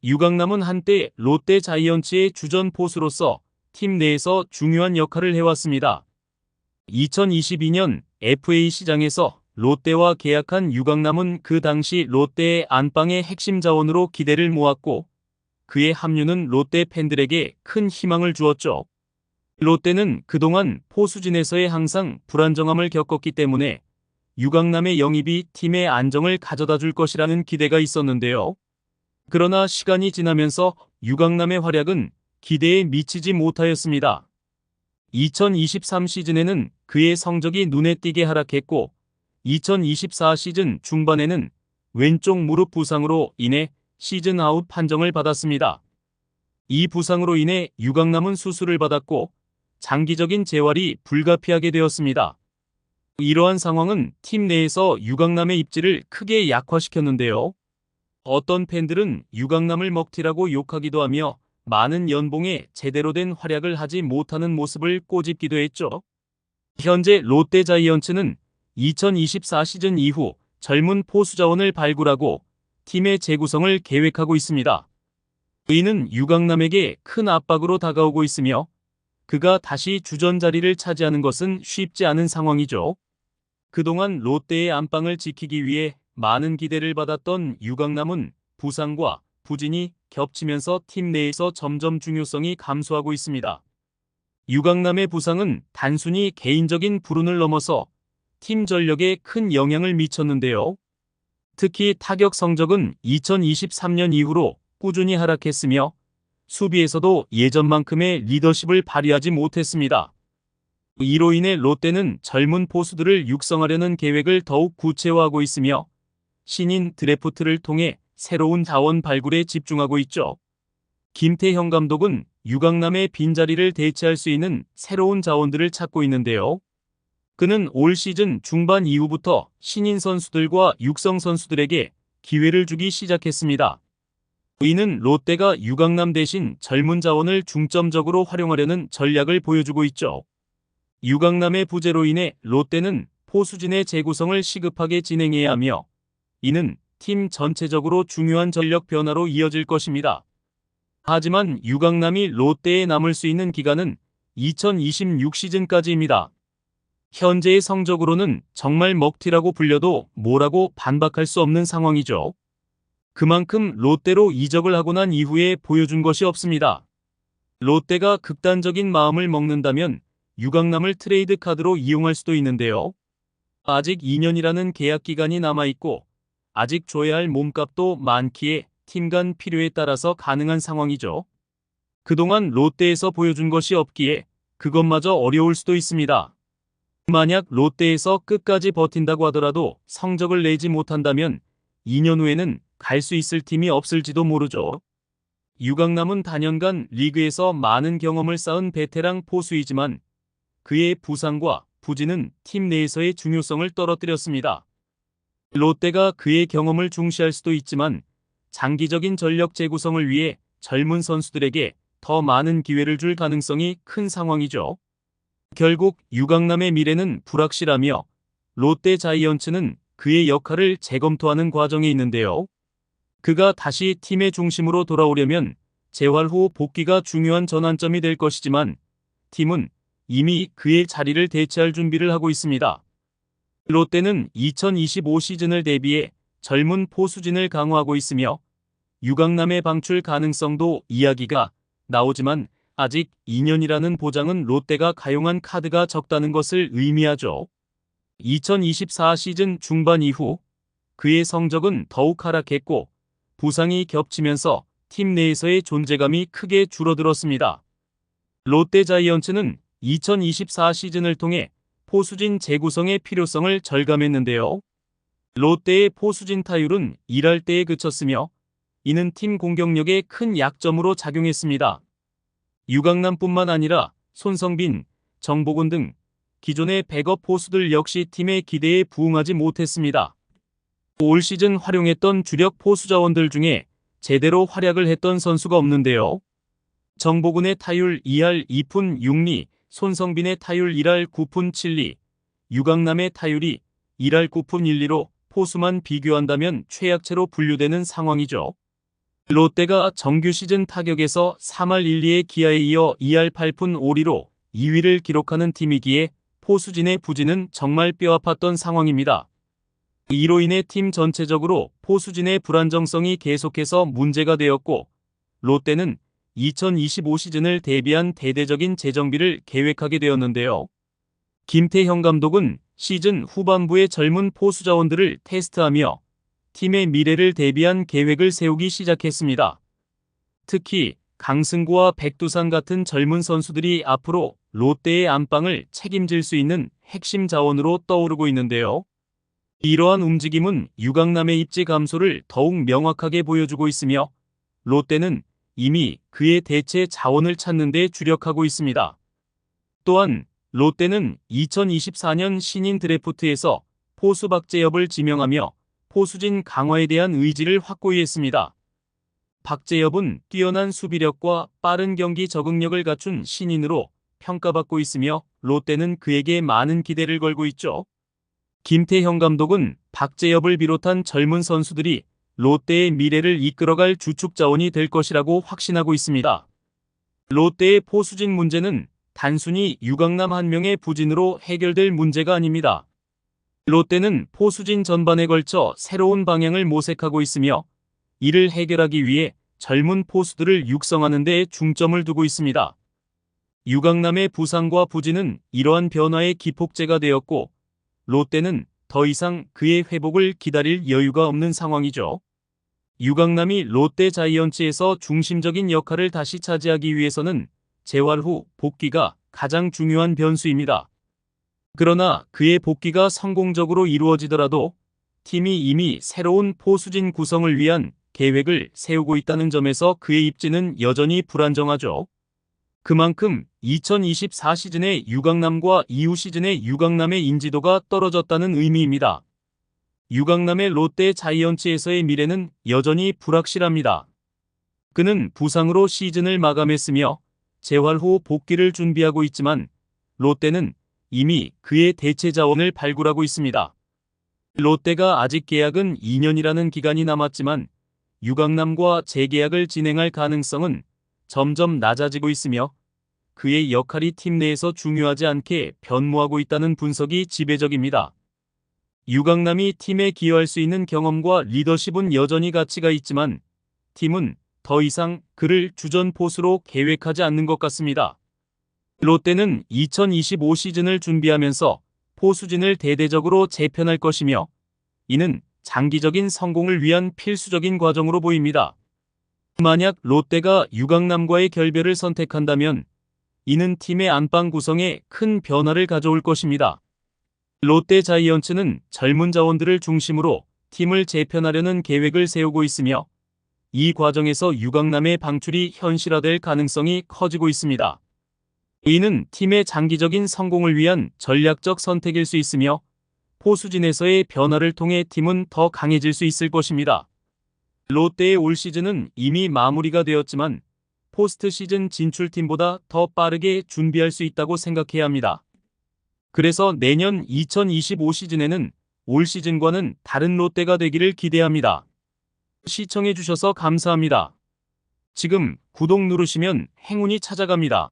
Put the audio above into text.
유강남은 한때 롯데 자이언츠의 주전 포수로서 팀 내에서 중요한 역할을 해왔습니다. 2022년 FA 시장에서 롯데와 계약한 유강남은 그 당시 롯데의 안방의 핵심 자원으로 기대를 모았고, 그의 합류는 롯데 팬들에게 큰 희망을 주었죠. 롯데는 그동안 포수진에서의 항상 불안정함을 겪었기 때문에 유강남의 영입이 팀의 안정을 가져다 줄 것이라는 기대가 있었는데요. 그러나 시간이 지나면서 유강남의 활약은 기대에 미치지 못하였습니다. 2023 시즌에는 그의 성적이 눈에 띄게 하락했고, 2024 시즌 중반에는 왼쪽 무릎 부상으로 인해 시즌 아웃 판정을 받았습니다. 이 부상으로 인해 유강남은 수술을 받았고 장기적인 재활이 불가피하게 되었습니다. 이러한 상황은 팀 내에서 유강남의 입지를 크게 약화시켰는데요. 어떤 팬들은 유강남을 먹튀라고 욕하기도 하며 많은 연봉에 제대로 된 활약을 하지 못하는 모습을 꼬집기도 했죠. 현재 롯데 자이언츠는 2024 시즌 이후 젊은 포수 자원을 발굴하고 팀의 재구성을 계획하고 있습니다. 이는 유강남에게 큰 압박으로 다가오고 있으며 그가 다시 주전 자리를 차지하는 것은 쉽지 않은 상황이죠. 그동안 롯데의 안방을 지키기 위해 많은 기대를 받았던 유강남은 부상과 부진이 겹치면서 팀 내에서 점점 중요성이 감소하고 있습니다. 유강남의 부상은 단순히 개인적인 불운을 넘어서 팀 전력에 큰 영향을 미쳤는데요. 특히 타격 성적은 2023년 이후로 꾸준히 하락했으며 수비에서도 예전만큼의 리더십을 발휘하지 못했습니다. 이로 인해 롯데는 젊은 포수들을 육성하려는 계획을 더욱 구체화하고 있으며 신인 드래프트를 통해 새로운 자원 발굴에 집중하고 있죠. 김태형 감독은 유강남의 빈자리를 대체할 수 있는 새로운 자원들을 찾고 있는데요. 그는 올 시즌 중반 이후부터 신인 선수들과 육성 선수들에게 기회를 주기 시작했습니다. 이는 롯데가 유강남 대신 젊은 자원을 중점적으로 활용하려는 전략을 보여주고 있죠. 유강남의 부재로 인해 롯데는 포수진의 재구성을 시급하게 진행해야 하며 이는 팀 전체적으로 중요한 전력 변화로 이어질 것입니다. 하지만 유강남이 롯데에 남을 수 있는 기간은 2026 시즌까지입니다. 현재의 성적으로는 정말 먹튀라고 불려도 뭐라고 반박할 수 없는 상황이죠. 그만큼 롯데로 이적을 하고 난 이후에 보여준 것이 없습니다. 롯데가 극단적인 마음을 먹는다면 유강남을 트레이드 카드로 이용할 수도 있는데요. 아직 2년이라는 계약 기간이 남아있고 아직 줘야 할 몸값도 많기에 팀 간 필요에 따라서 가능한 상황이죠. 그동안 롯데에서 보여준 것이 없기에 그것마저 어려울 수도 있습니다. 만약 롯데에서 끝까지 버틴다고 하더라도 성적을 내지 못한다면 2년 후에는 갈 수 있을 팀이 없을지도 모르죠. 유강남은 단연간 리그에서 많은 경험을 쌓은 베테랑 포수이지만 그의 부상과 부진은 팀 내에서의 중요성을 떨어뜨렸습니다. 롯데가 그의 경험을 중시할 수도 있지만 장기적인 전력 재구성을 위해 젊은 선수들에게 더 많은 기회를 줄 가능성이 큰 상황이죠. 결국 유강남의 미래는 불확실하며 롯데 자이언츠는 그의 역할을 재검토하는 과정에 있는데요. 그가 다시 팀의 중심으로 돌아오려면 재활 후 복귀가 중요한 전환점이 될 것이지만 팀은 이미 그의 자리를 대체할 준비를 하고 있습니다. 롯데는 2025 시즌을 대비해 젊은 포수진을 강화하고 있으며 유강남의 방출 가능성도 이야기가 나오지만 아직 2년이라는 보장은 롯데가 가용한 카드가 적다는 것을 의미하죠. 2024 시즌 중반 이후 그의 성적은 더욱 하락했고 부상이 겹치면서 팀 내에서의 존재감이 크게 줄어들었습니다. 롯데 자이언츠는 2024 시즌을 통해 포수진 재구성의 필요성을 절감했는데요. 롯데의 포수진 타율은 1할대에 그쳤으며 이는 팀 공격력에 큰 약점으로 작용했습니다. 유강남뿐만 아니라 손성빈, 정보곤 등 기존의 백업 포수들 역시 팀의 기대에 부응하지 못했습니다. 올 시즌 활용했던 주력 포수 자원들 중에 제대로 활약을 했던 선수가 없는데요. 정보군의 타율 2할 2푼 6리, 손성빈의 타율 1할 9푼 7리, 유강남의 타율이 1할 9푼 1리로 포수만 비교한다면 최약체로 분류되는 상황이죠. 롯데가 정규 시즌 타격에서 3할 1리의 기아에 이어 2할 8푼 5리로 2위를 기록하는 팀이기에 포수진의 부진은 정말 뼈아팠던 상황입니다. 이로 인해 팀 전체적으로 포수진의 불안정성이 계속해서 문제가 되었고, 롯데는 2025 시즌을 대비한 대대적인 재정비를 계획하게 되었는데요. 김태형 감독은 시즌 후반부에 젊은 포수 자원들을 테스트하며 팀의 미래를 대비한 계획을 세우기 시작했습니다. 특히 강승구와 백두산 같은 젊은 선수들이 앞으로 롯데의 안방을 책임질 수 있는 핵심 자원으로 떠오르고 있는데요. 이러한 움직임은 유강남의 입지 감소를 더욱 명확하게 보여주고 있으며, 롯데는 이미 그의 대체 자원을 찾는 데 주력하고 있습니다. 또한 롯데는 2024년 신인 드래프트에서 포수 박재엽을 지명하며 포수진 강화에 대한 의지를 확고히 했습니다. 박재엽은 뛰어난 수비력과 빠른 경기 적응력을 갖춘 신인으로 평가받고 있으며, 롯데는 그에게 많은 기대를 걸고 있죠. 김태형 감독은 박재엽을 비롯한 젊은 선수들이 롯데의 미래를 이끌어갈 주축 자원이 될 것이라고 확신하고 있습니다. 롯데의 포수진 문제는 단순히 유강남 한 명의 부진으로 해결될 문제가 아닙니다. 롯데는 포수진 전반에 걸쳐 새로운 방향을 모색하고 있으며, 이를 해결하기 위해 젊은 포수들을 육성하는 데 중점을 두고 있습니다. 유강남의 부상과 부진은 이러한 변화의 기폭제가 되었고, 롯데는 더 이상 그의 회복을 기다릴 여유가 없는 상황이죠. 유강남이 롯데 자이언츠에서 중심적인 역할을 다시 차지하기 위해서는 재활 후 복귀가 가장 중요한 변수입니다. 그러나 그의 복귀가 성공적으로 이루어지더라도 팀이 이미 새로운 포수진 구성을 위한 계획을 세우고 있다는 점에서 그의 입지는 여전히 불안정하죠. 그만큼 2024 시즌의 유강남과 이후 시즌의 유강남의 인지도가 떨어졌다는 의미입니다. 유강남의 롯데 자이언츠에서의 미래는 여전히 불확실합니다. 그는 부상으로 시즌을 마감했으며 재활 후 복귀를 준비하고 있지만, 롯데는 이미 그의 대체 자원을 발굴하고 있습니다. 롯데가 아직 계약은 2년이라는 기간이 남았지만 유강남과 재계약을 진행할 가능성은 점점 낮아지고 있으며, 그의 역할이 팀 내에서 중요하지 않게 변모하고 있다는 분석이 지배적입니다. 유강남이 팀에 기여할 수 있는 경험과 리더십은 여전히 가치가 있지만, 팀은 더 이상 그를 주전 포수로 계획하지 않는 것 같습니다. 롯데는 2025 시즌을 준비하면서 포수진을 대대적으로 재편할 것이며, 이는 장기적인 성공을 위한 필수적인 과정으로 보입니다. 만약 롯데가 유강남과의 결별을 선택한다면 이는 팀의 안방 구성에 큰 변화를 가져올 것입니다. 롯데 자이언츠는 젊은 자원들을 중심으로 팀을 재편하려는 계획을 세우고 있으며, 이 과정에서 유강남의 방출이 현실화될 가능성이 커지고 있습니다. 이는 팀의 장기적인 성공을 위한 전략적 선택일 수 있으며, 포수진에서의 변화를 통해 팀은 더 강해질 수 있을 것입니다. 롯데의 올 시즌은 이미 마무리가 되었지만 포스트 시즌 진출팀보다 더 빠르게 준비할 수 있다고 생각해야 합니다. 그래서 내년 2025 시즌에는 올 시즌과는 다른 롯데가 되기를 기대합니다. 시청해주셔서 감사합니다. 지금 구독 누르시면 행운이 찾아갑니다.